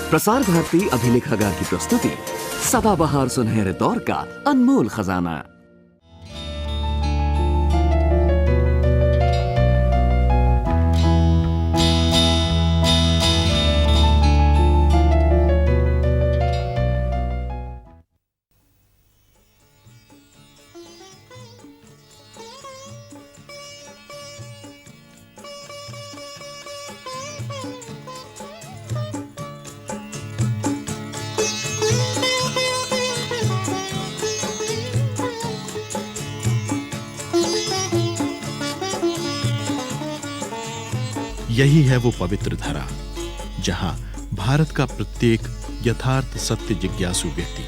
प्रसार भारती अभिलेखागार की प्रस्तुति सदाबहार सुनहरे दौर का अनमोल खजाना। यही है वो पवित्र धरा जहां भारत का प्रत्येक यथार्थ सत्य जिज्ञासु व्यक्ति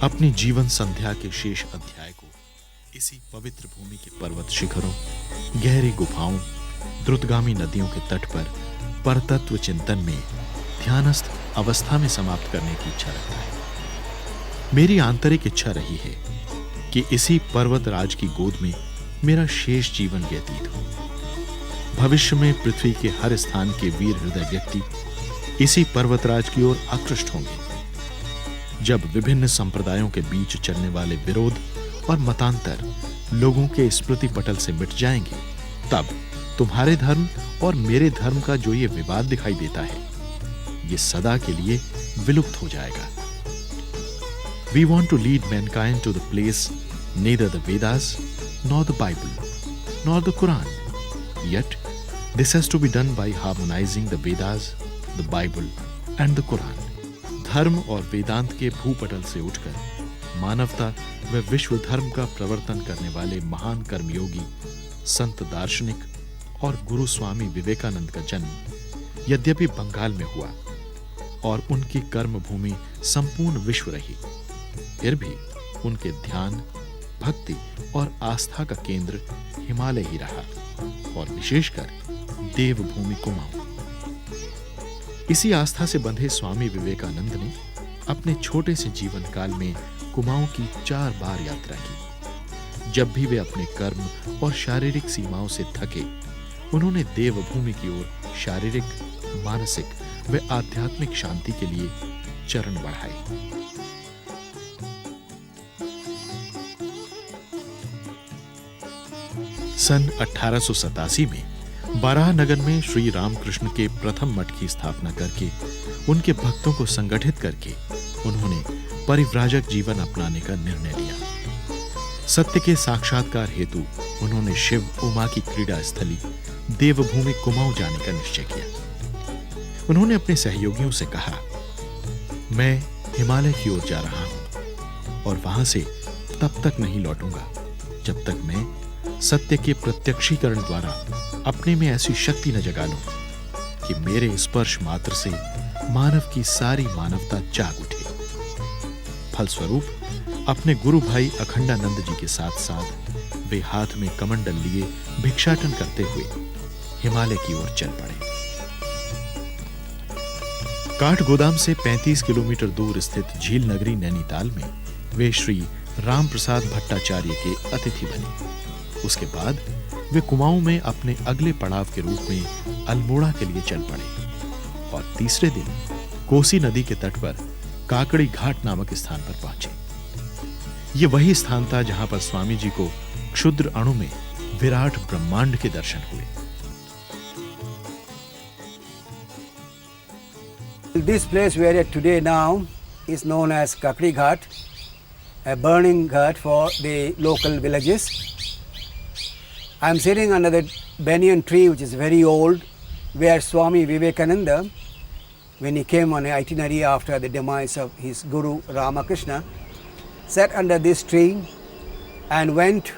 अपनी जीवन संध्या के शेष अध्याय को इसी पवित्र भूमि के पर्वत शिखरों, गहरी गुफाओं, द्रुतगामी नदियों के तट पर परतत्व चिंतन में ध्यानस्थ अवस्था में समाप्त करने की इच्छा रखता है। मेरी आंतरिक इच्छा रही है कि इसी पर्वत राज की गोद में मेरा शेष जीवन व्यतीत हो। भविष्य में पृथ्वी के हर स्थान के वीर हृदय व्यक्ति इसी पर्वतराज की ओर आकृष्ट होंगे। जब विभिन्न संप्रदायों के बीच चलने वाले विरोध और मतांतर लोगों के स्मृति पटल से मिट जाएंगे, तब तुम्हारे धर्म और मेरे धर्म का जो ये विवाद दिखाई देता है, ये सदा के लिए विलुप्त हो जाएगा। We want to lead mankind to the place neither the Vedas nor the Bible nor the Quran. Yet, this has to be done by harmonizing the Vedas, the Bible and the Quran. धर्म और वेदांत के भूपटल से उठकर मानवता व विश्व धर्म का प्रवर्तन करने वाले महान कर्मयोगी, संत दार्शनिक और गुरु स्वामी विवेकानंद का जन्म यद्यपि बंगाल में हुआ और उनकी कर्म भूमि संपूर्ण विश्व रही, फिर भी उनके ध्यान, भक्ति और आस्था का केंद्र हिमालय ही रहा और विशेषकर देवभूमि कुमाऊं। इसी आस्था से बंधे स्वामी विवेकानंद ने अपने छोटे से जीवन काल में कुमाऊं की 4 बार यात्रा की। जब भी वे अपने कर्म और शारीरिक सीमाओं से थके, उन्होंने देवभूमि की ओर शारीरिक, मानसिक व आध्यात्मिक शांति के लिए चरण बढ़ाए। सन 1887 में बाराहनगर में श्री रामकृष्ण के प्रथम मठ की स्थापना करके उनके भक्तों को संगठित करके उन्होंने परिव्राजक जीवन अपनाने का निर्णय लिया। सत्य के साक्षात्कार हेतु उन्होंने शिव उमा की क्रीड़ा स्थली देवभूमि कुमाऊं जाने का निश्चय किया। उन्होंने अपने सहयोगियों से कहा, मैं हिमालय की ओर जा रहा हूं और वहां से तब तक नहीं लौटूंगा जब तक मैं सत्य के प्रत्यक्षीकरण द्वारा अपने में ऐसी शक्ति न जगा लूं कि मेरे स्पर्श मात्र से मानव की सारी मानवता जाग उठे। फलस्वरूप अपने गुरु भाई अखंडानंद जी के साथ साथ वे हाथ में कमंडल लिए भिक्षाटन करते हुए हिमालय की ओर चल पड़े। काठगोदाम से 35 किलोमीटर दूर स्थित झील नगरी नैनीताल में वे श्री राम प्रसाद भट्टाचार्य के अतिथि बने। उसके बाद वे कुमाऊं में अपने अगले पड़ाव के रूप में अल्मोड़ा के लिए चल पड़े और तीसरे दिन कोसी नदी के तट पर काकड़ी घाट नामक स्थान पर पहुंचे। ये वही स्थान था जहां पर स्वामी जी को क्षुद्र अणु में विराट ब्रह्मांड के दर्शन हुए। This place we are at today now is known as Kakri Ghat, a burning ghat for the local villages. I am sitting under the banyan tree, which is very old, where Swami Vivekananda, when he came on an itinerary after the demise of his Guru Ramakrishna, sat under this tree and went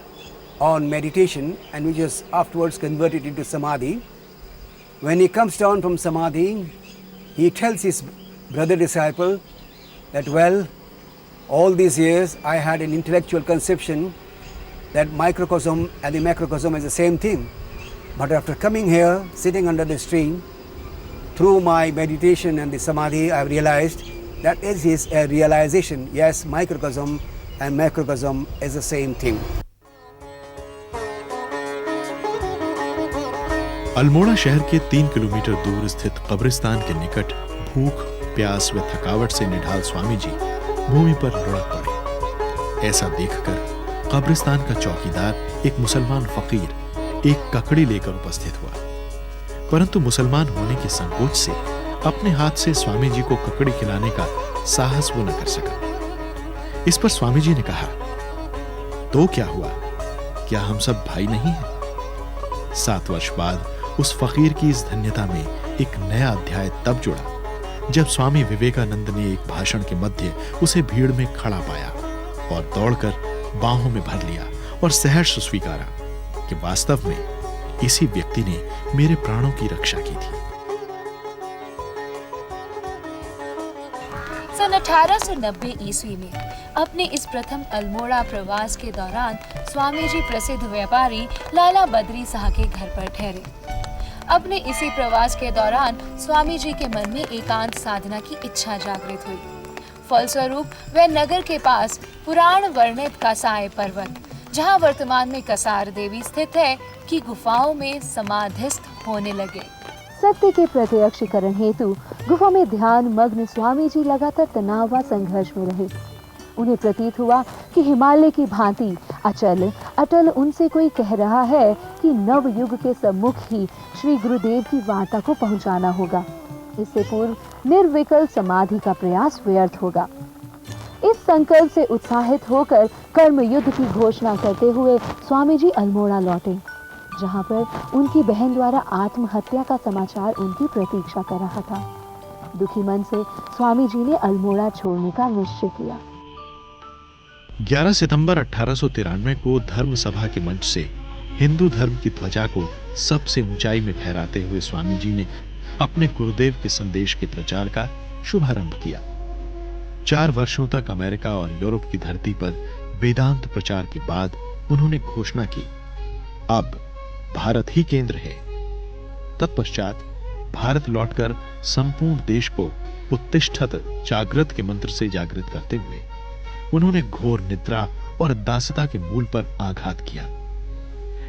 on meditation, and which was afterwards converted into Samadhi. When he comes down from Samadhi, he tells his brother disciple that, well, all these years I had an intellectual conception that microcosm and the macrocosm is the same thing. But after coming here, sitting under this tree, through my meditation and the Samadhi, I have realized that is a realization. Yes, microcosm and macrocosm is the same thing. Almora शहर के 3 kilometre दूर स्थित कब्रिस्तान के निकट भूख प्यास व थकावट से निढाल स्वामी जी भूमि पर लुढ़क पड़े। ऐसा देखकर कब्रिस्तान का चौकीदार, एक मुसलमान फकीर, एक ककड़ी लेकर उपस्थित हुआ, परंतु मुसलमान होने के संकोच से अपने हाथ से स्वामी जी को ककड़ी खिलाने का साहस वो न कर सका। इस पर स्वामी जी ने कहा, तो क्या हुआ, क्या हम सब भाई नहीं हैं? 7 वर्ष बाद उस फकीर की इस धन्यता में एक नया अध्याय तब जुड़ा जब स्वामी विवेकानंद ने एक भाषण के मध्य उसे भीड़ में खड़ा पाया और दौड़कर बाहों में भर लिया और सहर्ष स्वीकारा कि वास्तव में इसी व्यक्ति ने मेरे प्राणों की रक्षा की थी। सन 1890 ईस्वी में अपने इस प्रथम अल्मोड़ा प्रवास के दौरान स्वामी जी प्रसिद्ध व्यापारी लाला बद्री शाह के घर पर ठहरे। अपने इसी प्रवास के दौरान स्वामी जी के मन में एकांत साधना की इच्छा जागृत हुई। फलस्वरूप वे नगर के पास पुराण वर्णित कसाय पर्वत, जहां वर्तमान में कसार देवी स्थित है, की गुफाओं में समाधिस्थ होने लगे। सत्य के प्रत्यक्षीकरण हेतु गुफा में ध्यान मग्न स्वामी जी लगातार तनाव व संघर्ष में रहे। उन्हें प्रतीत हुआ कि हिमालय की भांति अटल उनसे कोई कह रहा है कि नव युग के सम्मुख ही श्री गुरुदेव की वार्ता को पहुंचाना होगा। इससे पूर्व निर्विकल्प समाधि का प्रयास व्यर्थ होगा। इस संकल्प से उत्साहित होकर कर्म युद्ध की घोषणा करते हुए स्वामी जी अल्मोड़ा लौटे, जहां पर उनकी बहन द्वारा आत्महत्या का समाचार उनकी प्रतीक्षा कर रहा था। दुखी मन से स्वामी जी ने अल्मोड़ा छोड़ने का निश्चय किया। 11 सितंबर 1893 को धर्म सभा के मंच से हिंदू धर्म की ध्वजा को सबसे ऊंचाई में फहराते हुए स्वामी जी ने अपने गुरुदेव के संदेश के प्रचार का शुभारंभ किया। 4 वर्षों तक अमेरिका और यूरोप की धरती पर वेदांत प्रचार के बाद उन्होंने घोषणा की, अब भारत ही केंद्र है। तत्पश्चात भारत लौटकर संपूर्ण देश को उत्तिष्ठत जागृत के मंत्र से जागृत करते हुए उन्होंने घोर निद्रा और दासता के मूल पर आघात किया।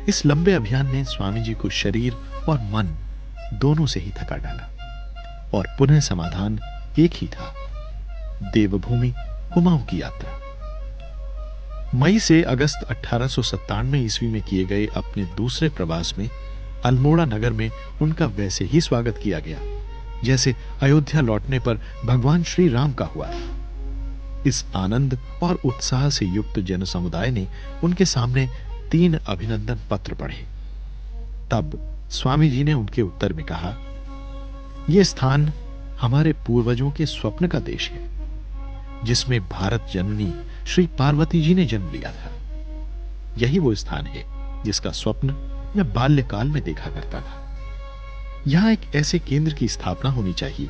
इस लंबे अभियान ने स्वामी जी को शरीर और मन दोनों से ही थका डाला और पुनः समाधान एक ही था, देवभूमि कुमाऊं की यात्रा। मई से अगस्त 1897 ईस्वी में किए गए अपने दूसरे प्रवास में अल्मोड़ा नगर में उनका वैसे ही स्वागत किया गया जैसे अयोध्या लौटने पर भगवान श्री राम का हुआ। इस आनंद और उत्साह से युक्त जन समुदाय ने उनके सामने 3 अभिनंदन पत्र पढ़े। तब स्वामी जी ने उनके उत्तर में कहा, यह स्थान हमारे पूर्वजों के स्वप्न का देश है, जिसमें भारत जननी श्री पार्वती जी ने जन्म लिया था। यही वो स्थान है जिसका स्वप्न मैं बाल्यकाल में देखा करता था। यहां एक ऐसे केंद्र की स्थापना होनी चाहिए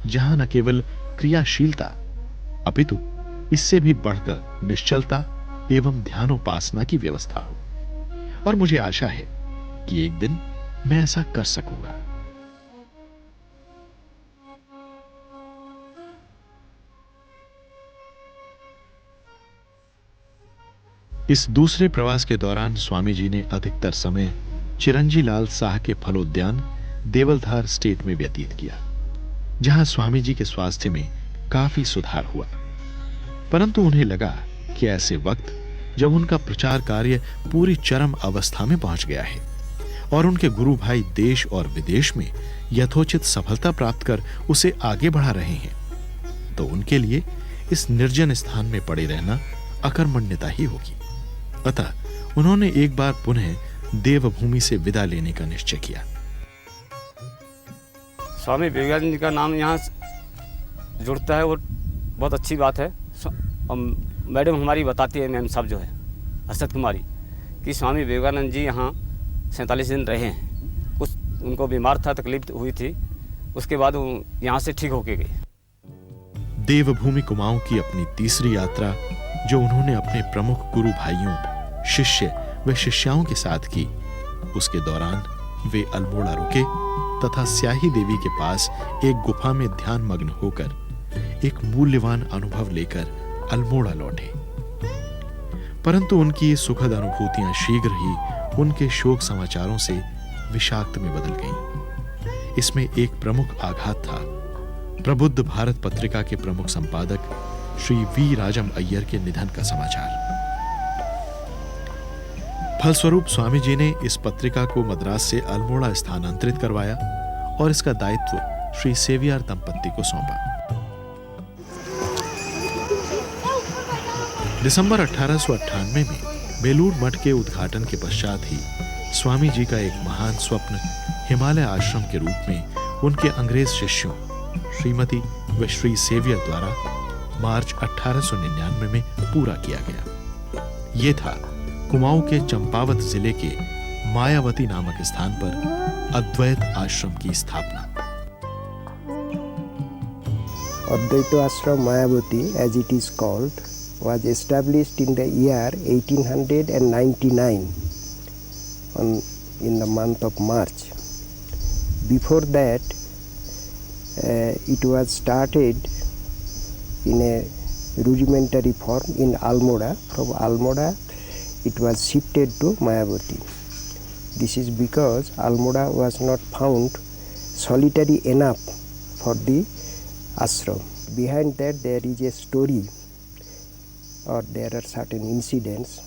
जहां न केवल क्रियाशीलता अपितु इससे भी बढ़कर निश्चलता एवं ध्यानोपासना की व्यवस्था हो, और मुझे आशा है कि एक दिन मैं ऐसा कर सकूंगा। इस दूसरे प्रवास के दौरान स्वामी जी ने अधिकतर समय चिरंजी लाल शाह के फलोद्यान देवलधार स्टेट में व्यतीत किया, जहां स्वामी जी के स्वास्थ्य में काफी सुधार हुआ। परंतु उन्हें लगा कि ऐसे वक्त जब उनका प्रचार कार्य पूरी चरम अवस्था में पहुंच गया है और उनके गुरु भाई देश और विदेश में यथोचित सफलता प्राप्त कर उसे आगे बढ़ा रहे हैं, तो उनके लिए इस निर्जन स्थान में पड़े रहना अकर्मण्यता ही होगी। अतः उन्होंने एक बार पुनः देवभूमि से विदा लेने का निश्चय किया। स्वामी विवेकानंद जी का नाम यहाँ जुड़ता है, वो बहुत अच्छी बात है। मैडम हमारी बताती है, मैम साहब जो है हर्षद कुमारी, कि स्वामी विवेकानंद जी यहाँ 47 दिन रहे हैं। कुछ उनको बीमार था, तकलीफ हुई थी, उसके बाद वो यहाँ से ठीक होके गए। देवभूमि कुमाऊं की अपनी तीसरी यात्रा, जो उन्होंने अपने प्रमुख गुरु भाइयों, शिष्य व शिष्याओं के साथ की, उसके दौरान वे अल्मोड़ा रुके तथा स्याही देवी के पास एक गुफा में ध्यान मग्न होकर एक मूल्यवान अनुभव लेकर अल्मोड़ा लौटे। परंतु उनकी ये सुखद अनुभूतियां शीघ्र ही उनके शोक समाचारों से विषाक्त में बदल गईं। इसमें एक प्रमुख आघात था प्रबुद्ध भारत पत्रिका के प्रमुख संपादक श्री वी राजम अय्यर के निधन का समाचार। फलस्वरूप स्वामी जी ने इस पत्रिका को मद्रास से अल्मोड़ा स्थानांतरित करवाया और इसका दायित्व श्री सेवियर दंपत्ति को सौंपा। दिसंबर 1898 में बेलूर मठ के उद्घाटन के पश्चात ही स्वामी जी का एक महान स्वप्न हिमालय आश्रम के रूप में उनके अंग्रेज शिष्यों श्रीमती व श्री सेवियर द्वारा मार्च 1899 में पूरा किया गया। ये था कुमाऊं के चंपावत जिले के मायावती नामक स्थान पर अद्वैत आश्रम की स्थापना। Advaita Ashram Mayavati, as it is called, was established in the year 1899 in the month of March. Before that, it was started in a rudimentary form in Almora. From Almora, it was shifted to Mayavati. This is because Almora was not found solitary enough for the ashram. Behind that there is a story, or there are certain incidents.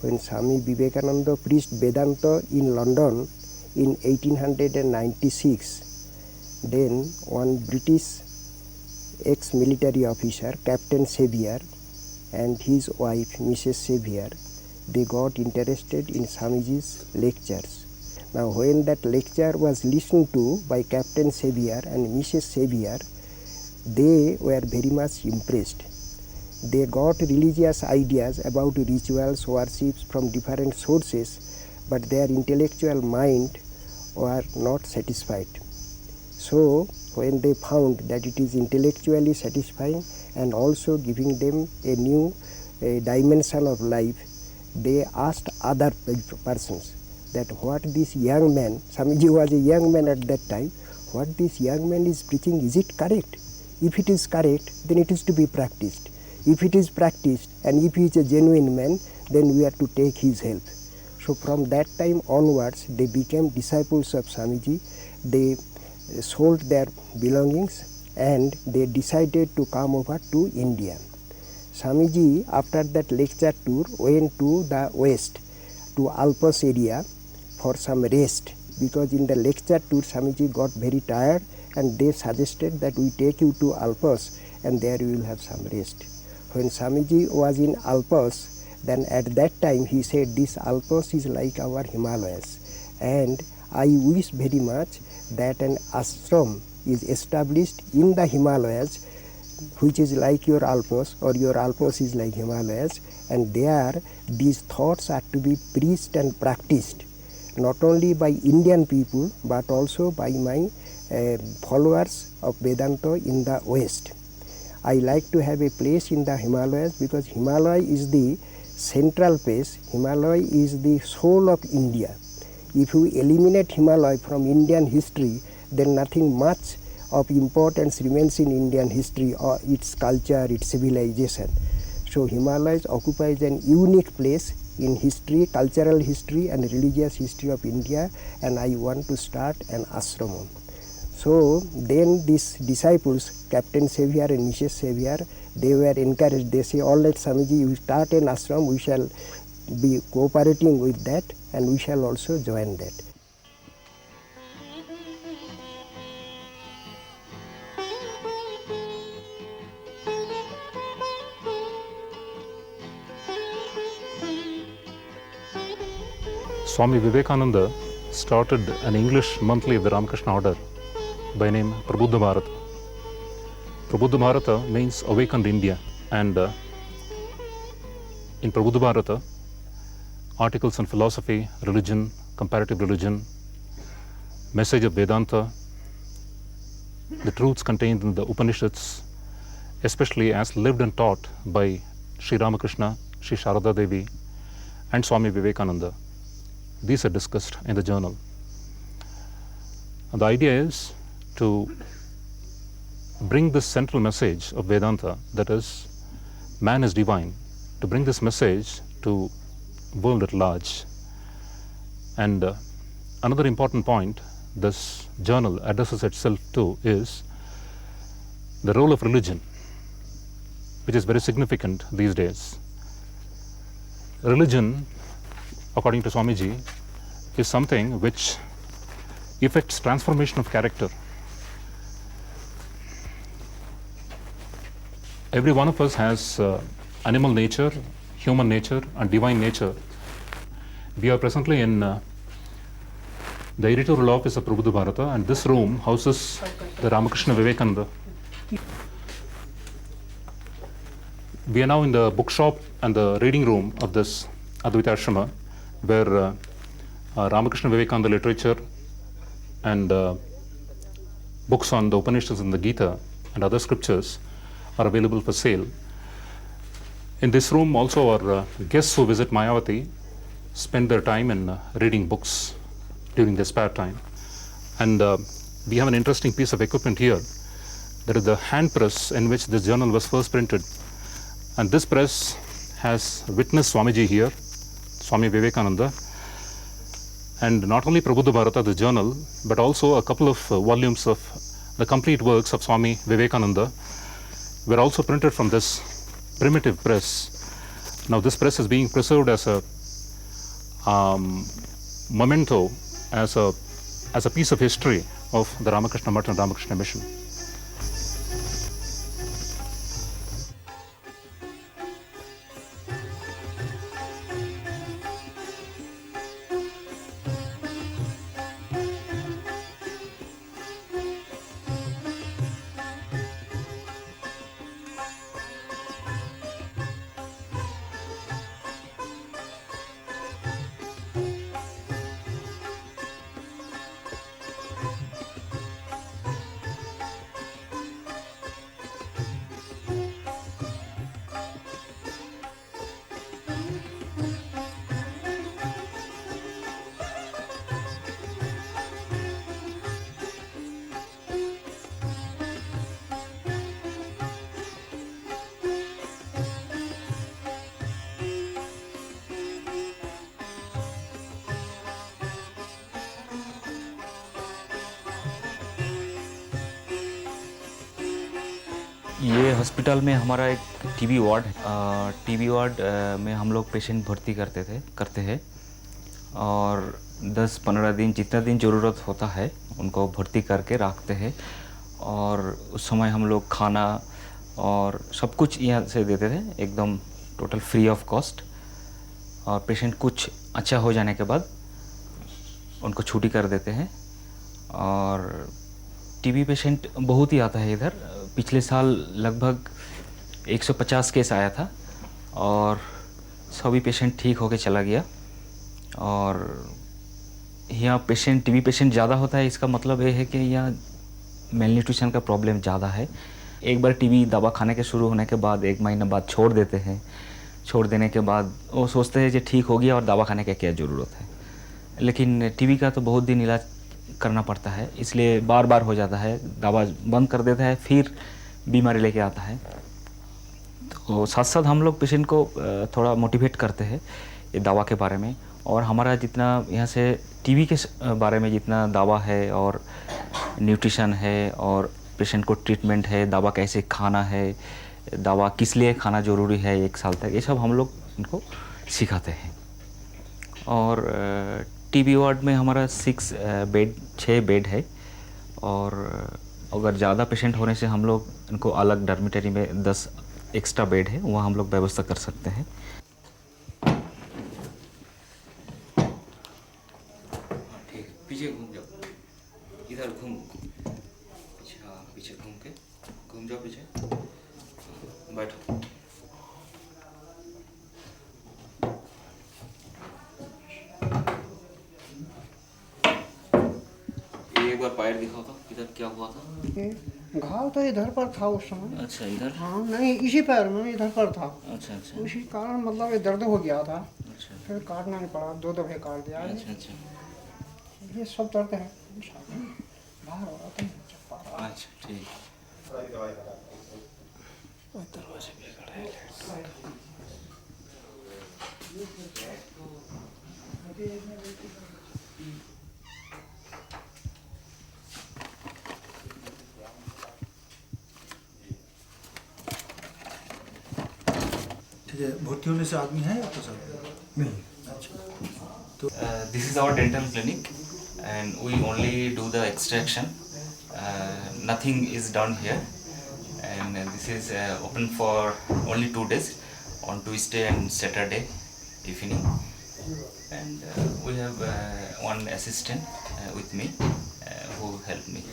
When Swami Vivekananda preached Vedanta in London in 1896, then one British ex-military officer, Captain Sevier, and his wife, Mrs. Sevier, they got interested in Swamiji's lectures. Now when that lecture was listened to by Captain Sevier and Mrs. Sevier, they were very much impressed. They got religious ideas about rituals, worships from different sources, but their intellectual mind were not satisfied. So when they found that it is intellectually satisfying and also giving them a new dimension of life, they asked other persons that what this young man, Swamiji was a young man at that time, what this young man is preaching, is it correct? If it is correct, then it is to be practiced. If it is practiced and if he is a genuine man, then we are to take his help. So from that time onwards, they became disciples of Swamiji. They sold their belongings and they decided to come over to India. Swamiji, after that lecture tour, went to the west, to Alps area for some rest, because in the lecture tour Swamiji got very tired and they suggested that we take you to Alps and there you will have some rest. When Swamiji was in Alps, then at that time he said, this Alps is like our Himalayas, and I wish very much that an ashram is established in the Himalayas, which is like your Alps, or your Alps is like Himalayas, and there these thoughts are to be preached and practiced, not only by Indian people but also by my followers of Vedanta in the West. I like to have a place in the Himalayas because Himalaya is the central place. Himalaya is the soul of India. If you eliminate Himalaya from Indian history, then nothing much of importance remains in Indian history or its culture, its civilization. So Himalayas occupies an unique place in history, cultural history and religious history of India, and I want to start an ashram. So then these disciples, Captain Sevier and Mrs. Sevier, they were encouraged. They say, all right, Swamiji, you start an ashram, we shall be cooperating with that and we shall also join that. Swami Vivekananda started an English monthly of the Ramakrishna order by name Prabuddha Bharata. Prabuddha Bharata means awakened India, and in Prabuddha Bharata, articles on philosophy, religion, comparative religion, message of Vedanta, the truths contained in the Upanishads, especially as lived and taught by Sri Ramakrishna, Sri Sharada Devi and Swami Vivekananda. These are discussed in the journal. And the idea is to bring this central message of Vedanta, that is, man is divine, to bring this message to world at large. And another important point this journal addresses itself to is the role of religion, which is very significant these days. Religion, according to Swamiji, is something which affects transformation of character. Every one of us has animal nature, human nature, and divine nature. We are presently in the editorial office of Prabuddha Bharata, and this room houses the Ramakrishna Vivekananda. We are now in the bookshop and the reading room of this Advaita Ashrama, where Ramakrishna Vivekananda literature and books on the Upanishads and the Gita and other scriptures are available for sale. In this room also our guests who visit Mayavati spend their time in reading books during their spare time. And we have an interesting piece of equipment here. That is the hand press in which this journal was first printed. And this press has witnessed Swamiji here, Swami Vivekananda, and not only Prabuddha Bharata, the journal, but also a couple of volumes of the complete works of Swami Vivekananda were also printed from this primitive press. Now this press is being preserved as a memento, as a piece of history of the Ramakrishna Math and Ramakrishna Mission. ये hospital में हमारा एक TB ward है। TB ward में हम लोग patient भर्ती करते हैं और 10-15 दिन जितना दिन ज़रूरत होता है उनको भर्ती करके रखते हैं और उस समय हम लोग खाना और सब कुछ यहाँ से देते थे, एकदम टोटल फ्री ऑफ कॉस्ट। और पेशेंट कुछ अच्छा हो जाने के बाद उनको छुट्टी कर देते हैं। और टीबी पेशेंट बहुत ही आता है इधर। पिछले साल लगभग 150 केस आया था और सभी पेशेंट ठीक होके चला गया। और यहाँ टीबी पेशेंट ज़्यादा होता है, इसका मतलब ये है कि यहाँ मेलन्यूट्रिशन का प्रॉब्लम ज़्यादा है। एक बार टीबी दवा खाने के शुरू होने के बाद 1 महीना बाद छोड़ देते हैं। छोड़ देने के बाद वो सोचते हैं कि ठीक हो गया और दवा खाने की क्या ज़रूरत है, लेकिन टीबी का तो बहुत दिन इलाज करना पड़ता है, इसलिए बार बार हो जाता है। दवा बंद कर देता है, फिर बीमारी लेके आता है। तो साथ साथ हम लोग पेशेंट को थोड़ा मोटिवेट करते हैं ये दवा के बारे में। और हमारा जितना यहाँ से टीबी के बारे में जितना दवा है और न्यूट्रिशन है और पेशेंट को ट्रीटमेंट है, दवा कैसे खाना है, दवा किस लिए खाना ज़रूरी है 1 साल तक, ये सब हम लोग उनको सिखाते हैं। और टीबी वार्ड में हमारा 6 बेड है। और अगर ज़्यादा पेशेंट होने से हम लोग उनको अलग डॉर्मिटरी में 10 एक्स्ट्रा बेड है, वहाँ हम लोग व्यवस्था कर सकते हैं। ठीक है, पीछे घूम जाओ, इधर घूम, पीछे घूम जाओ, पीछे बैठो। एक बार पैर दिखाओ तो, इधर क्या हुआ था? घाव तो इधर पर था उस समय। अच्छा, इधर? हाँ, नहीं, इसी पैर में इधर पर था। अच्छा अच्छा। उसी कारण मतलब ये दर्द हो गया था। अच्छा। फिर काटना नहीं पड़ा, 2 दफे काट दिया। अच्छा अच्छा। ये सब दर्द है, बाहर हो रहा था। अच्छा, ठीक। दरवाजे पे खड़ा है। भर्ती होने से आदमी है आपके साथ? नहीं। This is our dental clinic and we only do the extraction. Nothing is done here, and this is open for only 2 days, on Tuesday and Saturday evening. And we have one assistant with me who helped me.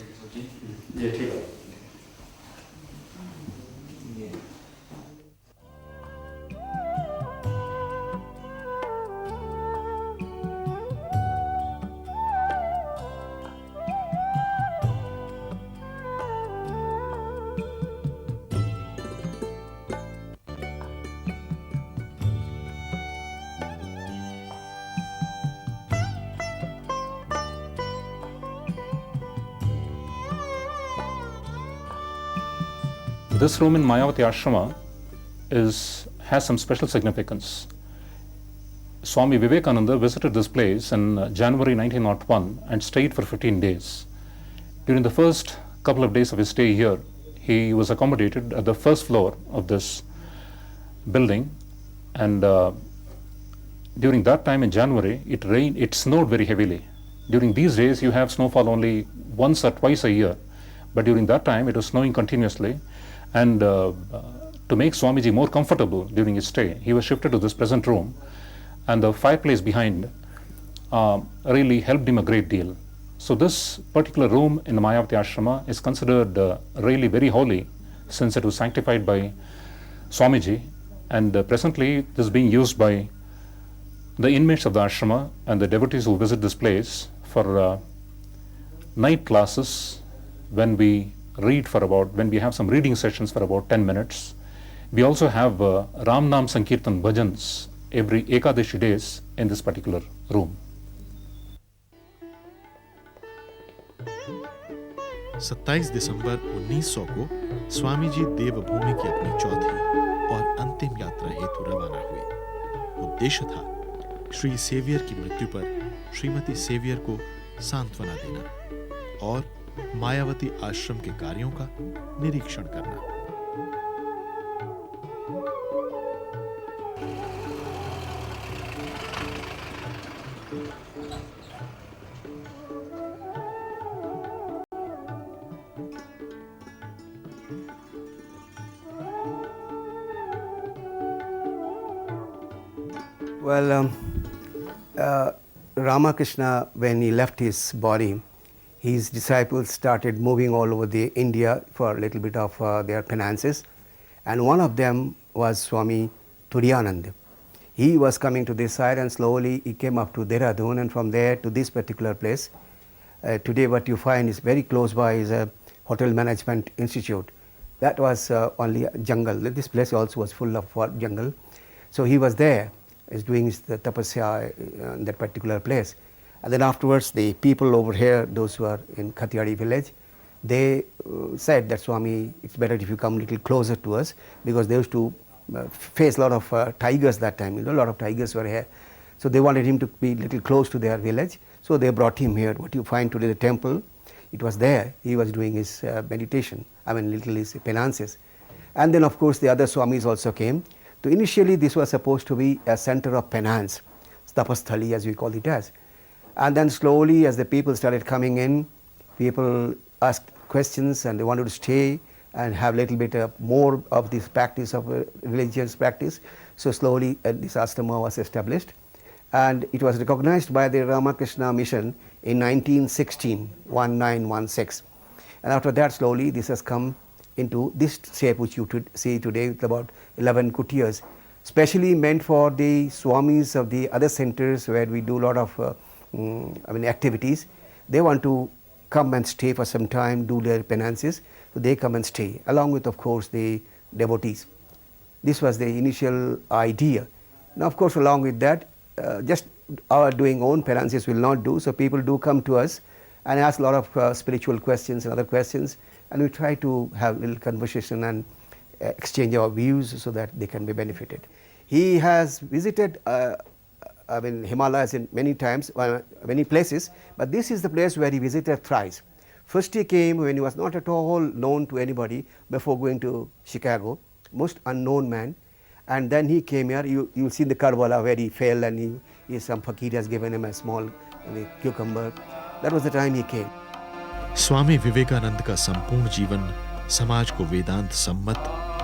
This room in Mayavati Ashrama has some special significance. Swami Vivekananda visited this place in January 1901 and stayed for 15 days. During the first couple of days of his stay here, he was accommodated at the first floor of this building, and during that time in January, it snowed very heavily. During these days, you have snowfall only once or twice a year, but during that time, it was snowing continuously. And to make Swamiji more comfortable during his stay, he was shifted to this present room, and the fireplace behind really helped him a great deal. So this particular room in the Mayavati Ashrama is considered really very holy, since it was sanctified by Swamiji, and presently this is being used by the inmates of the ashrama and the devotees who visit this place for night classes, when we have some reading sessions for about 10 minutes. We also have Ram Nam Sankirtan bhajans every Ekadashi days in this particular room. 27 दिसंबर 1900 को स्वामी जी देवभूमि की अपनी चौथी और अंतिम यात्रा हेतु रवाना हुए। उद्देश्य था श्री सेवियर की मृत्यु पर श्रीमती सेवियर को सांत्वना देना और मायावती आश्रम के कार्यों का निरीक्षण करना। Well, Ramakrishna, when he left his body, his disciples started moving all over the India for a little bit of their penances, and one of them was Swami Turiyanand. He was coming to this side, and slowly he came up to Dehradun, and from there to this particular place. Today what you find is very close by is a hotel management institute. That was only a jungle. This place also was full of jungle. So he was there, is doing the tapasya in that particular place. And then afterwards, the people over here, those who are in Khatiyadi village, they said that Swami, it's better if you come a little closer to us, because they used to face a lot of tigers that time. You know, a lot of tigers were here. So they wanted him to be a little close to their village. So they brought him here. What you find today, the temple, it was there. He was doing his meditation, little his penances. And then of course the other Swamis also came. So initially this was supposed to be a center of penance, Tapasthali as we call it as. And then slowly as the people started coming in, people asked questions and they wanted to stay and have a little bit more of this practice of religious practice. So slowly this ashrama was established, and it was recognized by the Ramakrishna Mission in 1916. And after that slowly this has come into this shape which you see today with about 11 kutiyas, specially meant for the Swamis of the other centers where we do a lot of activities. They want to come and stay for some time, do their penances, so they come and stay, along with of course the devotees. This was the initial idea. Now of course along with that, just our doing own penances will not do, so people do come to us and ask a lot of spiritual questions and other questions, and we try to have a little conversation and exchange our views so that they can be benefited. He has visited Himalayas in many times, many places, but this is the place where he visited thrice. First he came when he was not at all known to anybody before going to Chicago, most unknown man, And then he came here. You'll see the Karbala where he fell, and some fakir has given him a small cucumber. That was the time he came. Swami Vivekananda का संपूर्ण जीवन समाज को वेदांत सम्मत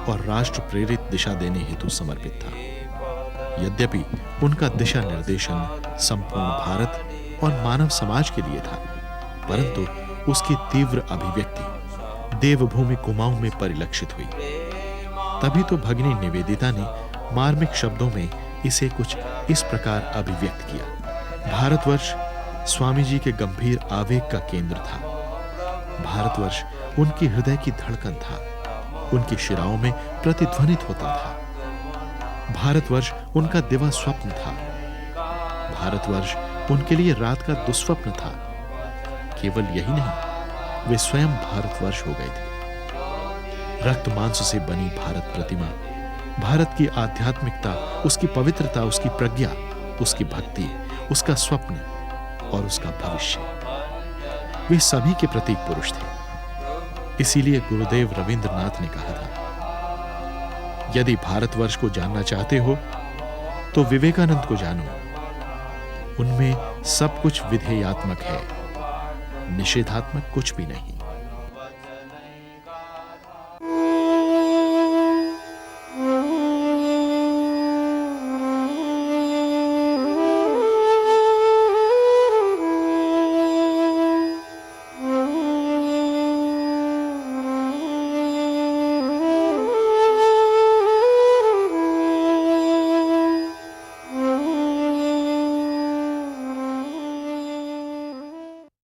और राष्ट्र प्रेरित दिशा देने हेतु समर्पित था। यद्यपि उनका दिशा निर्देशन संपूर्ण भारत और मानव समाज के लिए था, परंतु उसकी तीव्र अभिव्यक्ति देवभूमि कुमाऊं में परिलक्षित हुई। तभी तो भगिनी निवेदिता ने मार्मिक शब्दों में इसे कुछ इस प्रकार अभिव्यक्त किया। भारतवर्ष स्वामी जी के गंभीर आवेग का केंद्र था। भारतवर्ष उनकी हृदय की धड़कन था, उनकी शिराओं में प्रतिध्वनित होता था। भारतवर्ष उनका दिवा स्वप्न था। भारतवर्ष उनके लिए रात का दुस्वप्न था। केवल यही नहीं, वे स्वयं भारतवर्ष हो गए थे। रक्त मांस से बनी भारत प्रतिमा, भारत की आध्यात्मिकता, उसकी पवित्रता, उसकी प्रज्ञा, उसकी भक्ति, उसका स्वप्न और उसका भविष्य, वे सभी के प्रतीक पुरुष थे। इसीलिए गुरुदेव रविंद्रनाथ ने कहा था, यदि भारतवर्ष को जानना चाहते हो तो विवेकानंद को जानो। उनमें सब कुछ विधेयात्मक है, निषेधात्मक कुछ भी नहीं।